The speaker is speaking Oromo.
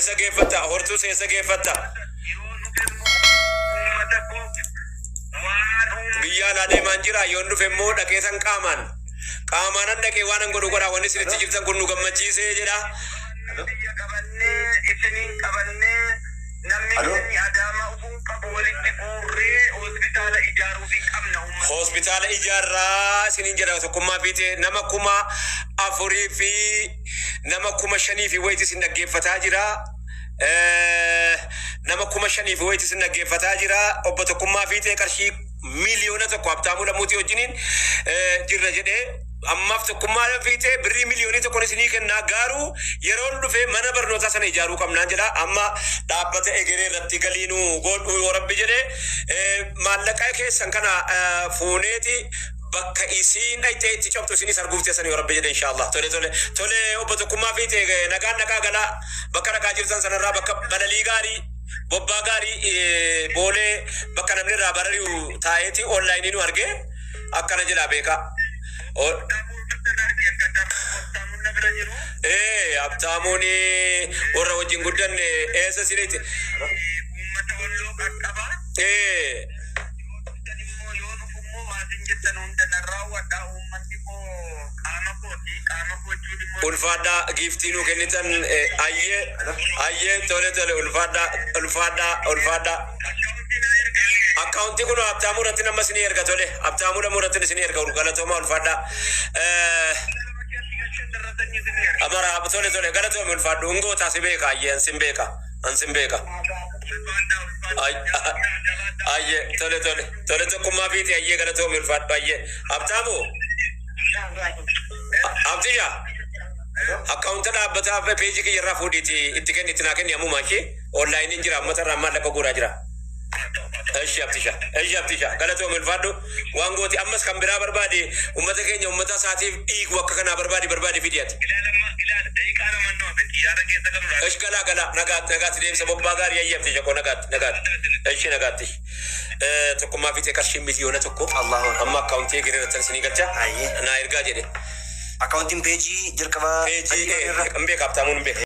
Eessa geeffata? Hortuus eessa geeffata? Biyya alaa deemaan jira. Yoon dhufe immoo dhaqee san qaamaan dhaqee waan an godhu godhaa wanni isinitti jirtan kun nu gammachiisee jedha. Hospitaala ijaarraa isiniin jedha tokkummaa fiite nama 4,000 fi nama 5,000 fi wayitii isin dhaggeeffataa jira. Nama 5,000 fi wayitii isin dhaggeeffataa jira. Obbo Tokkummaa fiitee qarshii miliyoona tokko Habtaamuu Lamuutii wajjiniin jirra jedhee ammaaf Tokkummaa fiitee birrii miliyoonii tokkoon isinii kennaa garuu yeroon dhufe mana barnootaa sana ijaaruu qabnaan jedha. Amma dhaabbata egeree irratti galiinuu godhuu yoo rabbi jedhee maallaqa keessan kana fuuneeti bakka isiin dhaytee itti cabtu isinis arguuf teessan yoo rabbi jedhe inshallah. Tole obbo Tokkummaa fiitee nagaan galaa bakka dhaqaa jirtan sanarraa bakka balalii gaarii bobbaa gaarii boolee bakka namni irraa barari'u taa'eeti onlaayinii nu arge akkana jedha beeka. Habtaamuun warra wajjin guddanne eessa sireeti? Ulfaadhaa giiftii nu kennitan ayyee tole ulfaadhaa. Akkaawuntii kun Habtaamuu irratti nama isinii erga tole. Habtaamuu Lamuu irratti isinii erga galatooma ulfaadhaa. Amara tole galatooma ulfaadhu ungoota si beeka ayyee ansin beeka. Ayyee tole Tokkummaa fiite ayyee galatooma ulfaadhu ayyee. Habtaamuu Habtiyyaa akkaawunta dhaabbataa peejii kiyyarraa fuudhiiti itti kennitti naa kenni ammumaa ishee onlaayiniin jira ammata irraa maallaqa guuraa jira. Eshi Habtishaa galatooma ulfaadhu waan gooti ammas kan biraa barbaade ummata keenya ummata isaatiif dhiigu akka kanaa barbaade fidiyaati. Esh galaa nagaatti deemsa bobbaa gaarii ayyee Habtishaa koo nagaatti. Tokkummaa fiitee qarshii miliyoona tokko amma akkaawuntii egeree irratti isinii galcha naa ergaa jedhe. Akauntiin peejii jalqabaa peejii hin beeka Habtaamuun hin beeka.